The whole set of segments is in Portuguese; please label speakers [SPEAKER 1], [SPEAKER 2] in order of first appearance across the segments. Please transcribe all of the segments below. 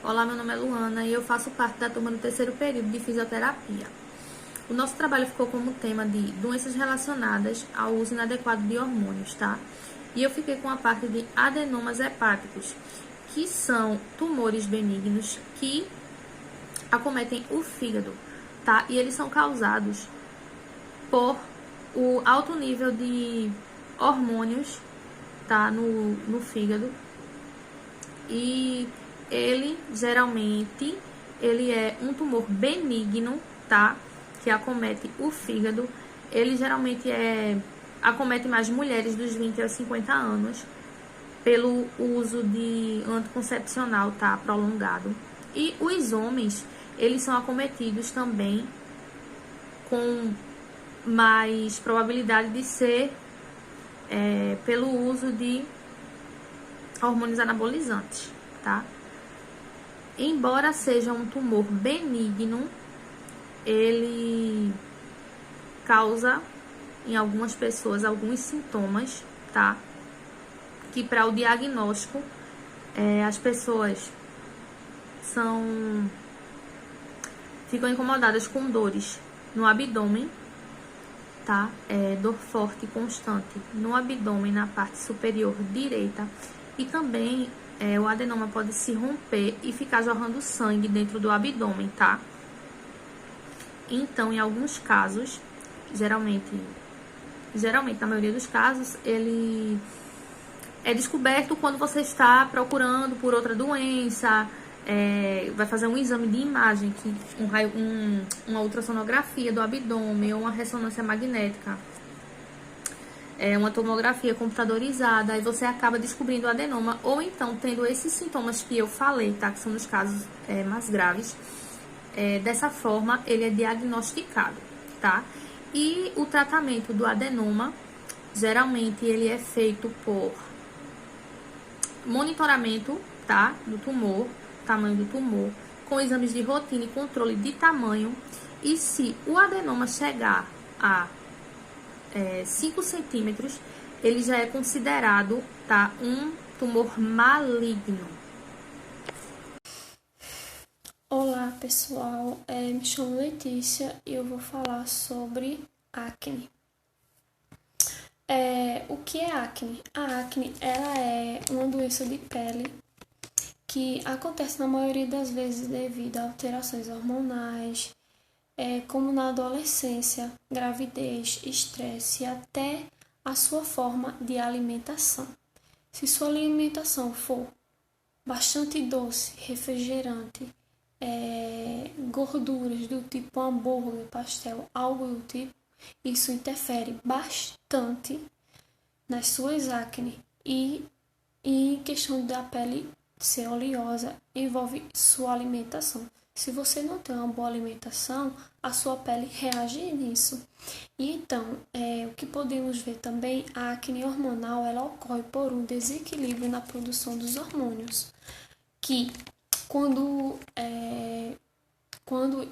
[SPEAKER 1] Olá, meu nome é Luana e eu faço parte da turma do terceiro período de fisioterapia. O nosso trabalho ficou como tema de doenças relacionadas ao uso inadequado de hormônios, tá? E eu fiquei com a parte de adenomas hepáticos, que são tumores benignos que acometem o fígado, tá? E eles são causados por o alto nível de hormônios, tá? No fígado. E ele geralmente ele é um tumor benigno, tá? Que acomete o fígado. Ele geralmente acomete mais mulheres dos 20 aos 50 anos pelo uso de anticoncepcional, tá? Prolongado. E os homens, eles são acometidos também com mais probabilidade de ser pelo uso de hormônios anabolizantes, tá? Embora seja um tumor benigno, ele causa em algumas pessoas alguns sintomas, tá? Que para o diagnóstico as pessoas ficam incomodadas com dores no abdômen, tá? Dor forte e constante no abdômen, na parte superior direita, e também o adenoma pode se romper e ficar jorrando sangue dentro do abdômen, tá? Então, em alguns casos, geralmente na maioria dos casos, ele é descoberto quando você está procurando por outra doença, vai fazer um exame de imagem, uma ultrassonografia do abdômen ou uma ressonância magnética, uma tomografia computadorizada, aí você acaba descobrindo o adenoma, ou então tendo esses sintomas que eu falei, tá? Que são os casos mais graves. Dessa forma, ele é diagnosticado, tá? E o tratamento do adenoma, geralmente, ele é feito por monitoramento, tá? Do tumor, tamanho do tumor, com exames de rotina e controle de tamanho. E se o adenoma chegar a 5 centímetros, ele já é considerado, tá? Um tumor maligno.
[SPEAKER 2] Olá pessoal, me chamo Letícia e eu vou falar sobre acne. O que é acne? A acne ela é uma doença de pele que acontece na maioria das vezes devido a alterações hormonais, como na adolescência, gravidez, estresse e até a sua forma de alimentação. Se sua alimentação for bastante doce, refrigerante, gorduras do tipo hambúrguer, pastel, algo do tipo, isso interfere bastante nas suas acne e em questão da pele ser oleosa, envolve sua alimentação. Se você não tem uma boa alimentação, a sua pele reage nisso. E então, o que podemos ver também, a acne hormonal ela ocorre por um desequilíbrio na produção dos hormônios, que quando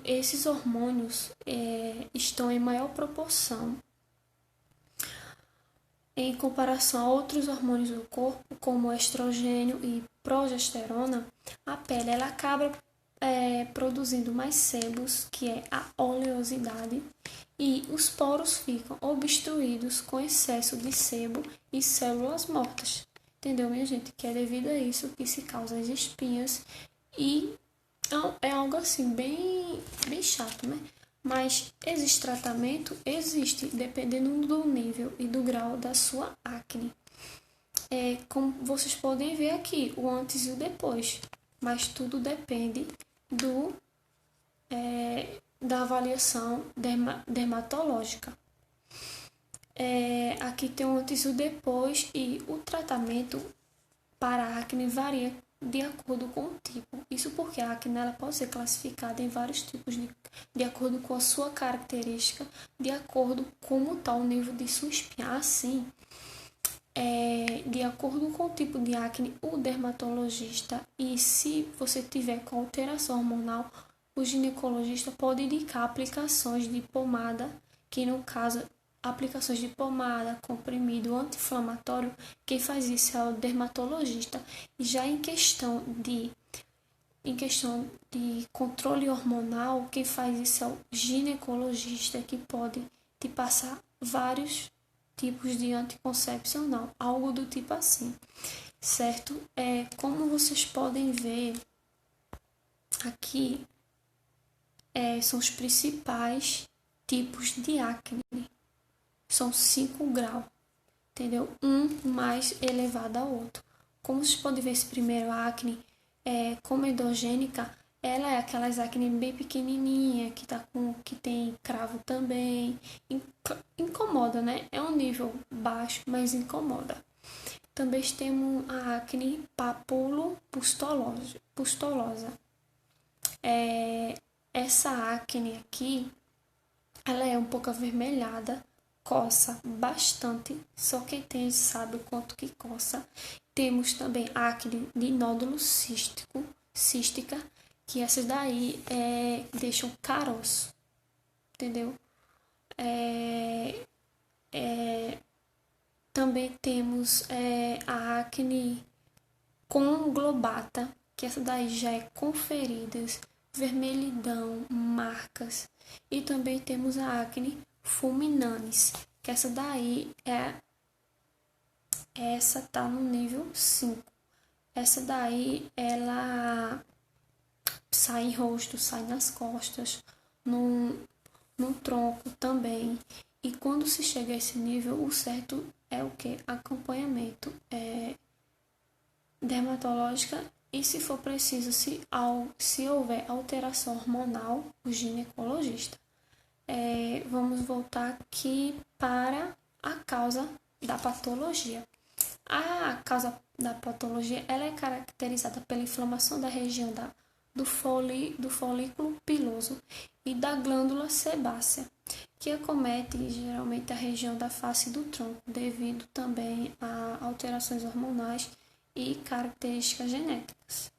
[SPEAKER 2] esses hormônios estão em maior proporção em comparação a outros hormônios do corpo, como estrogênio e progesterona, a pele ela acaba produzindo mais sebos, que é a oleosidade, e os poros ficam obstruídos com excesso de sebo e células mortas. Entendeu, minha gente? Que é devido a isso que se causam as espinhas e é algo assim bem chato, né? Mas existe tratamento? Existe, dependendo do nível e do grau da sua acne. Como vocês podem ver aqui, o antes e o depois. Mas tudo depende da avaliação dermatológica. Aqui tem o antes e o depois, e o tratamento para a acne varia de acordo com o tipo. Isso porque a acne ela pode ser classificada em vários tipos de acordo com a sua característica, de acordo com como está o nível de sua espinha. Assim, de acordo com o tipo de acne, o dermatologista, e se você tiver com alteração hormonal, o ginecologista pode indicar aplicações de pomada, que no caso aplicações de pomada, comprimido anti-inflamatório, quem faz isso é o dermatologista. E já em questão de em questão de controle hormonal, quem faz isso é o ginecologista, que pode te passar vários tipos de anticoncepcional, algo do tipo assim, certo? Como vocês podem ver aqui, são os principais tipos de acne. São 5 graus, entendeu? Um mais elevado ao outro. Como vocês podem ver, esse primeiro acne comedogênica, ela é aquelas acne bem pequenininha, que tem cravo também. Incomoda, né? É um nível baixo, mas incomoda. Também temos a acne papulo-pustulosa. Essa acne aqui, ela é um pouco avermelhada, coça bastante, só quem tem sabe o quanto que coça. Temos também acne de nódulo cística, que essas daí deixam caroço, entendeu? Também temos a acne conglobata, que essa daí já é com feridas, vermelhidão, marcas. E também temos a acne fulminanis, que essa daí essa tá no nível 5. Essa daí ela sai em rosto, sai nas costas, no tronco também. E quando se chega a esse nível, o certo é o que? Acompanhamento dermatológica, e se for preciso, se houver alteração hormonal, o ginecologista. Vamos voltar aqui para a causa da patologia. A causa da patologia, ela é caracterizada pela inflamação da região do folículo piloso e da glândula sebácea, que acomete geralmente a região da face do tronco, devido também a alterações hormonais e características genéticas.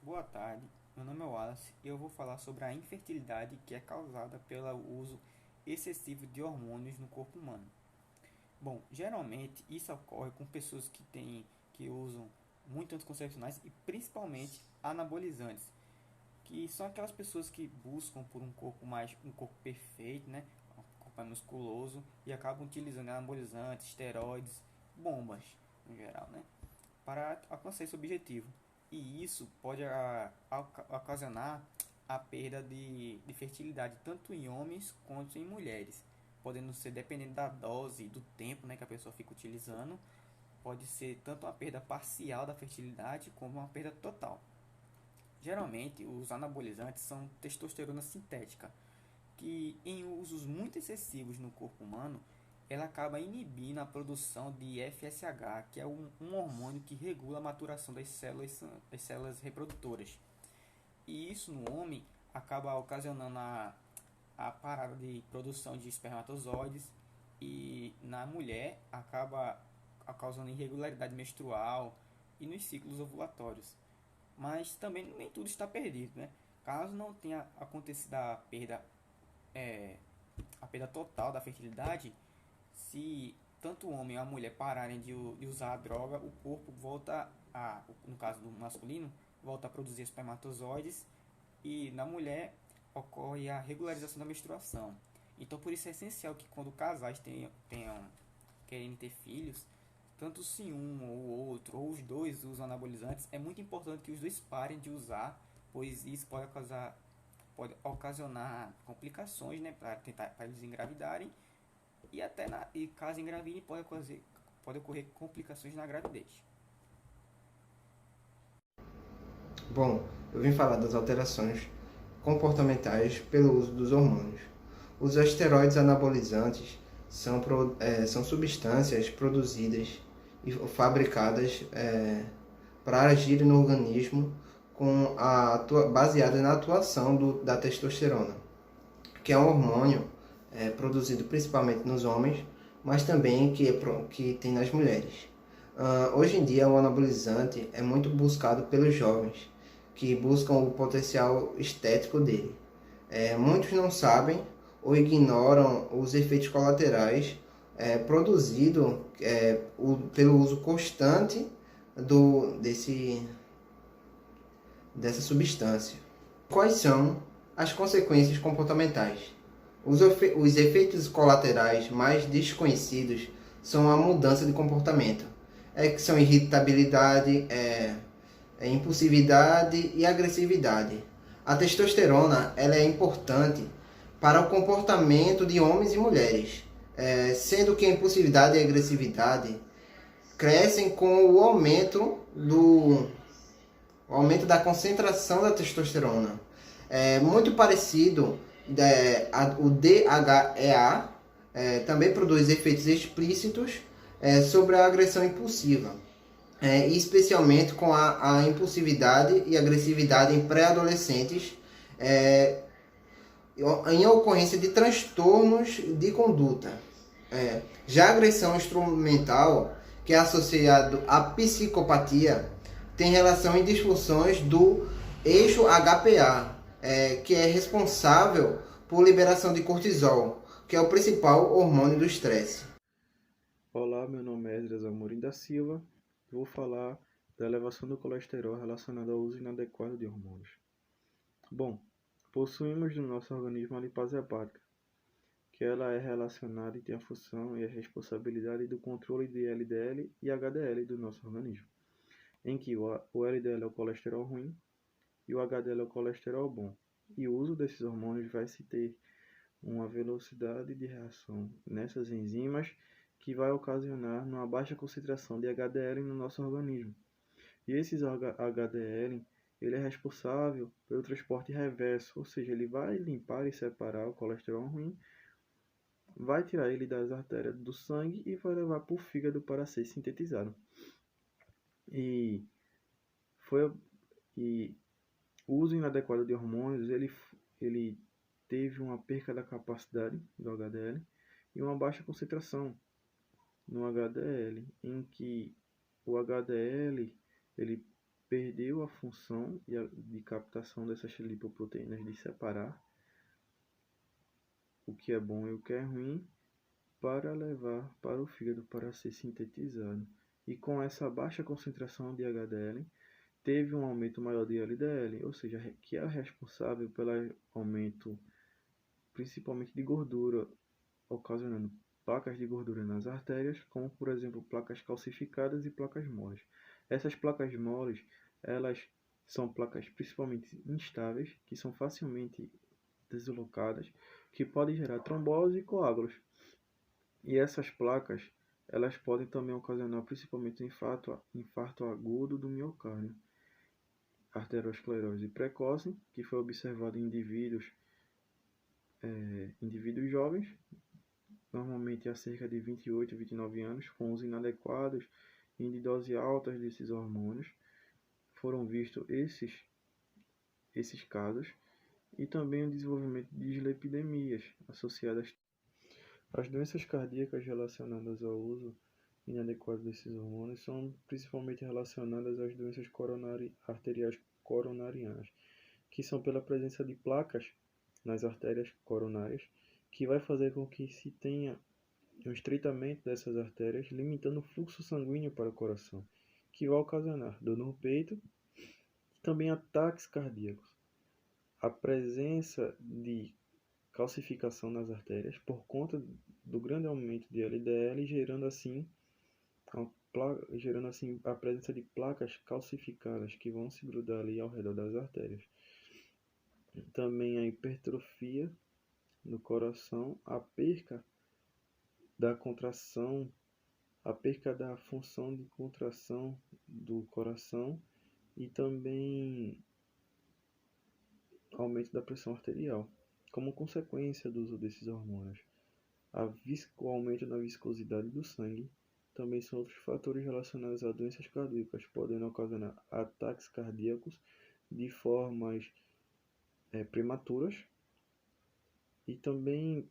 [SPEAKER 3] Boa tarde, meu nome é Wallace e eu vou falar sobre a infertilidade que é causada pelo uso excessivo de hormônios no corpo humano. Bom, geralmente isso ocorre com pessoas que usam muito anticoncepcionais e principalmente anabolizantes, que são aquelas pessoas que buscam por um corpo perfeito, né? Um corpo mais musculoso, e acabam utilizando anabolizantes, esteroides, bombas no geral, né? Para alcançar esse objetivo. E isso pode ocasionar a perda de fertilidade tanto em homens quanto em mulheres, podendo ser, dependendo da dose e do tempo, né, que a pessoa fica utilizando, pode ser tanto uma perda parcial da fertilidade como uma perda total. Geralmente, os anabolizantes são testosterona sintética, que em usos muito excessivos no corpo humano, ela acaba inibindo a produção de FSH, que é um hormônio que regula a maturação das células reprodutoras. E isso no homem acaba ocasionando a parada de produção de espermatozoides, e na mulher acaba causando irregularidade menstrual e nos ciclos ovulatórios. Mas também nem tudo está perdido, né? Caso não tenha acontecido a perda total da fertilidade, se tanto o homem ou a mulher pararem de usar a droga, o corpo volta no caso do masculino, volta a produzir espermatozoides, e na mulher ocorre a regularização da menstruação. Então, por isso é essencial que quando casais querem ter filhos, tanto se um ou outro, ou os dois usam anabolizantes, é muito importante que os dois parem de usar, pois isso pode ocasionar complicações, né, para eles engravidarem, e até caso engravidem pode ocorrer complicações na gravidez.
[SPEAKER 4] Bom, eu vim falar das alterações comportamentais pelo uso dos hormônios. Os esteroides anabolizantes são substâncias produzidas e fabricadas para agir no organismo baseadas na atuação da testosterona, que é um hormônio produzido principalmente nos homens, mas também que tem nas mulheres. Hoje em dia, o anabolizante é muito buscado pelos jovens, que buscam o potencial estético dele. Muitos não sabem ou ignoram os efeitos colaterais produzidos pelo uso constante dessa substância. Quais são as consequências comportamentais? Os efeitos colaterais mais desconhecidos são a mudança de comportamento, que são irritabilidade, impulsividade e agressividade. A testosterona ela é importante para o comportamento de homens e mulheres, sendo que a impulsividade e a agressividade crescem com o aumento da concentração da testosterona. É muito parecido, o DHEA também produz efeitos explícitos sobre a agressão impulsiva, e especialmente com a impulsividade e agressividade em pré-adolescentes, em ocorrência de transtornos de conduta. Já a agressão instrumental, que é associado à psicopatia, tem relação em disfunções do eixo HPA, que é responsável por liberação de cortisol, que é o principal hormônio do estresse.
[SPEAKER 5] Olá, meu nome é Esdras Amorim da Silva. Vou falar da elevação do colesterol relacionada ao uso inadequado de hormônios. Bom, possuímos no nosso organismo a lipase hepática, que ela é relacionada e tem a função e a responsabilidade do controle de LDL e HDL do nosso organismo, em que o LDL é o colesterol ruim e o HDL é o colesterol bom. E o uso desses hormônios vai se ter uma velocidade de reação nessas enzimas que vai ocasionar uma baixa concentração de HDL no nosso organismo. E esses HDL, ele é responsável pelo transporte reverso, ou seja, ele vai limpar e separar o colesterol ruim, vai tirar ele das artérias do sangue e vai levar para o fígado para ser sintetizado. E o uso inadequado de hormônios, ele teve uma perca da capacidade do HDL e uma baixa concentração no HDL, em que o HDL ele perdeu a função de captação dessas lipoproteínas, de separar o que é bom e o que é ruim, para levar para o fígado para ser sintetizado. E com essa baixa concentração de HDL, teve um aumento maior de LDL, ou seja, que é responsável pelo aumento principalmente de gordura, ocasionando placas de gordura nas artérias, como por exemplo placas calcificadas e placas moles. Essas placas moles, elas são placas principalmente instáveis, que são facilmente deslocadas, que podem gerar trombose e coágulos. E essas placas, elas podem também ocasionar principalmente infarto agudo do miocárdio. Arteriosclerose precoce, que foi observado em indivíduos jovens, normalmente há cerca de 28 a 29 anos, com uso inadequados e de doses altas desses hormônios. Foram vistos esses casos, e também o desenvolvimento de dislipidemias associadas às doenças cardíacas relacionadas ao uso inadequado desses hormônios são principalmente relacionadas às doenças arteriais coronarianas, que são pela presença de placas nas artérias coronárias, que vai fazer com que se tenha um estreitamento dessas artérias, limitando o fluxo sanguíneo para o coração, que vai ocasionar dor no peito e também ataques cardíacos. A presença de calcificação nas artérias por conta do grande aumento de LDL, gerando assim a presença de placas calcificadas que vão se grudar ali ao redor das artérias. Também a hipertrofia no coração, a perca da contração, a perca da função de contração do coração e também aumento da pressão arterial, como consequência do uso desses hormônios. O aumento na viscosidade do sangue também são outros fatores relacionados a doenças cardíacas, podendo ocasionar ataques cardíacos de formas prematuras e também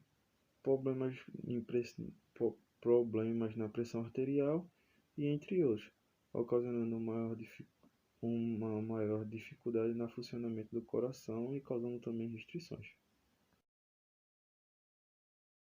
[SPEAKER 5] problemas na pressão arterial e entre outros, ocasionando uma maior dificuldade no funcionamento do coração e causando também restrições.